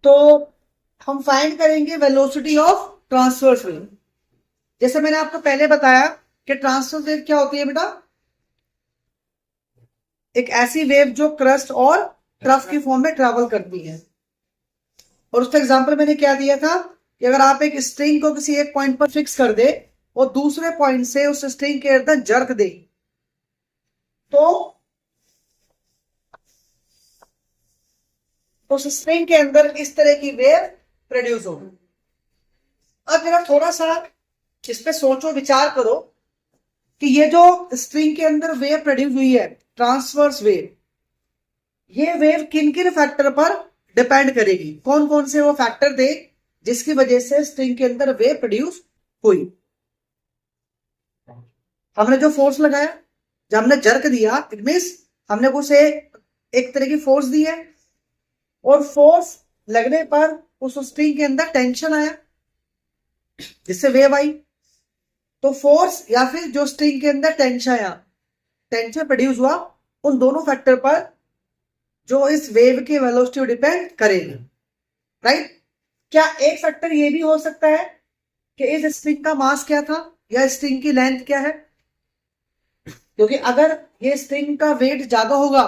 तो हम फाइंड करेंगे वेलोसिटी ऑफ ट्रांसवर्स वेव। जैसे मैंने आपको पहले बताया कि ट्रांसवर्स वेव क्या होती है बेटा, एक ऐसी वेव जो क्रस्ट और ट्रफ की फॉर्म में ट्रैवल करती है। और उसका एग्जांपल मैंने क्या दिया था कि अगर आप एक स्ट्रिंग को किसी एक पॉइंट पर फिक्स कर दे और दूसरे पॉइंट से उस स्ट्रिंग के अंदर जर्क दे तो उस स्ट्रिंग के अंदर इस तरह की वेव प्रोड्यूस होगी। अब जरा थोड़ा सा इस पे सोचो, विचार करो कि ये जो स्ट्रिंग के अंदर वेव प्रोड्यूस हुई है, ट्रांसवर्स वेव, ये वेव किन किन फैक्टर पर डिपेंड करेगी, कौन कौन से वो फैक्टर थे जिसकी वजह से स्ट्रिंग के अंदर वेव प्रोड्यूस हुई। हमने जो फोर्स लगाया, जब हमने जर्क दिया, इट मींस हमने उसे एक तरह की फोर्स दी है और फोर्स लगने पर उस स्ट्रिंग के अंदर टेंशन आया जिससे वेव आई। तो फोर्स या फिर जो स्ट्रिंग के अंदर टेंशन प्रोड्यूस हुआ, उन दोनों फैक्टर पर जो इस वेव की वेलोसिटी डिपेंड करेगी, राइट। क्या एक फैक्टर ये भी हो सकता है कि इस स्ट्रिंग का मास क्या था या स्ट्रिंग की लेंथ क्या है, क्योंकि अगर ये स्ट्रिंग का वेट ज्यादा होगा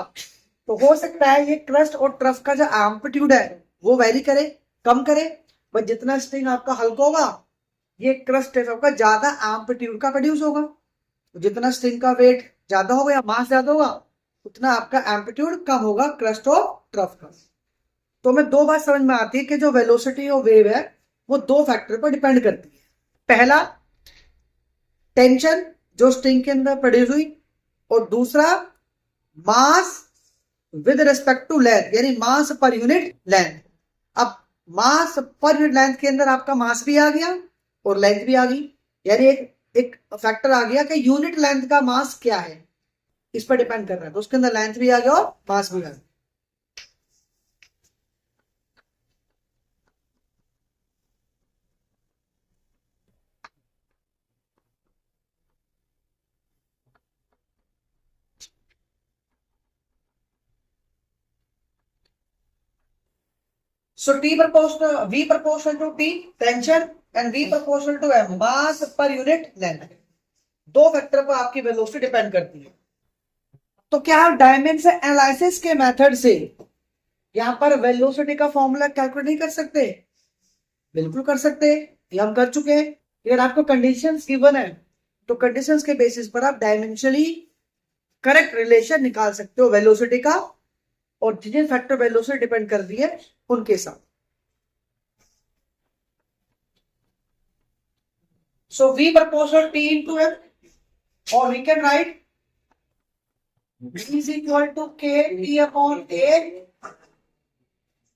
तो हो सकता है ये क्रस्ट और ट्रफ का जो एम्पलीट्यूड है वो वेरी करे, कम करे। बट जितना स्ट्रिंग आपका हल्का होगा, ये क्रस्ट ट्रफ का ज्यादा एम्पलीट्यूड का प्रोड्यूस होगा। तो जितना स्ट्रिंग का वेट ज्यादा होगा या मास ज्यादा होगा, उतना आपका एम्पलीट्यूड कम होगा क्रस्ट और ट्रफ का। तो हमें दो बात समझ में आती है कि जो वेलोसिटी ऑफ वेव है वो दो फैक्टर पर डिपेंड करती है। पहला, टेंशन जो स्ट्रिंग के अंदर प्रोड्यूस हुई, और दूसरा mass with respect to length, यानी मास पर यूनिट लेंथ। अब मास पर यूनिट लेंथ के अंदर आपका मास भी आ गया और लेंथ भी आ गई, यानी एक फैक्टर आ गया कि यूनिट लेंथ का मास क्या है, इस पर डिपेंड कर रहा है। तो उसके अंदर लेंथ भी आ गया और मास भी आ गया। So T proportional, V proportional to T, tension, and V proportional to M, mass per unit length। दो फैक्टर पर आपकी वेलोसिटी डिपेंड करती है। तो क्या आप डायमेंशन एनालिसिस के मेथड से यहां पर वेलोसिटी का फॉर्मूला कैलकुलेट नहीं कर सकते? बिल्कुल कर सकते, ये हम कर चुके हैं। अगर आपको कंडीशंस गिवन है तो कंडीशंस के बेसिस पर आप डायमेंशनली करेक्ट रिलेशन निकाल सकते हो वेलोसिटी का, और जिन फैक्टर वेलोसिटी डिपेंड कर रही है उनके साथ। So V proportional T into M, or we can write V is equal to K T upon A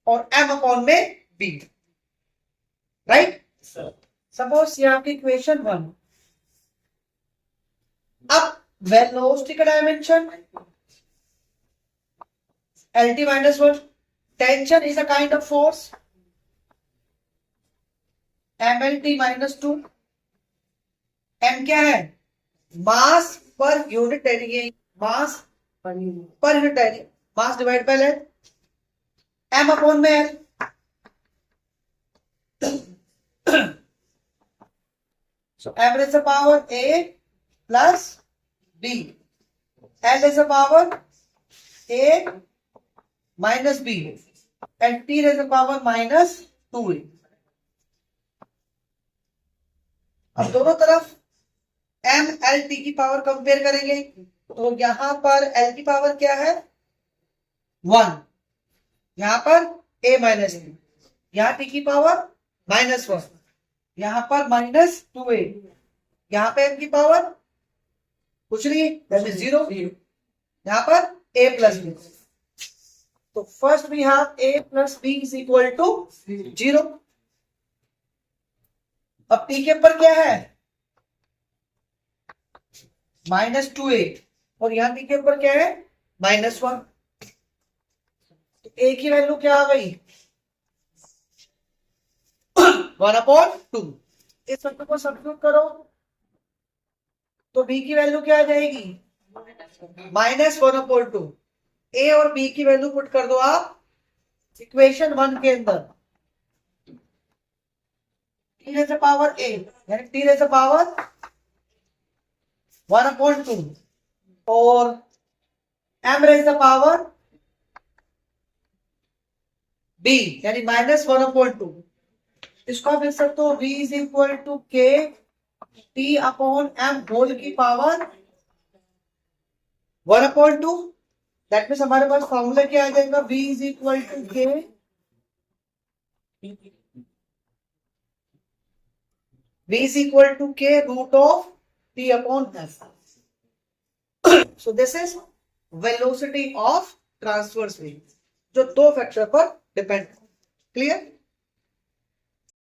और M upon में B, right? Suppose ये आपकी इक्वेशन 1। अब वेलोसिटी का dimension LT minus 1, tension is a kind of force MLT minus 2, M क्या है? मास per unit area, mass per unit area, mass divide by length, M upon में L। So M is the power A plus B, L is the power A minus B, and T is the power minus 2A। अब दोनों तरफ M L T की power compare करेंगे, तो यहां पर L की पावर क्या है? 1, यहां पर A माइनस B, यहां T की पावर -1, यहां पर -2A, यहां पे M की पावर कुछ नहीं, दैट इज 0, यहां पर A प्लस B। तो first we have A plus B is equal to 0। अब T के ऊपर क्या है? -2A, और यहां T के ऊपर क्या है? -1। तो A की वैल्यू क्या आ गई? 1/2। इस शब्द को सब्स्टिट्यूट करो तो B की वैल्यू क्या आ जाएगी? -1/2। A और B की वैल्यू पुट कर दो आप इक्वेशन 1 के अंदर, टी रेज़ द पावर 8 यानी टी रेज़ द पावर 1/2 और m raise the power b यानी -1/2। इसको आप लिख सकते हो v is equal to k t upon m whole की पावर 1/2। दैट मीन्स हमारे पास फॉर्मूला क्या आ जाएगा, v is equal to k v is equal to k root of t upon f. So this is velocity of transverse wave जो दो factor पर depend. Clear?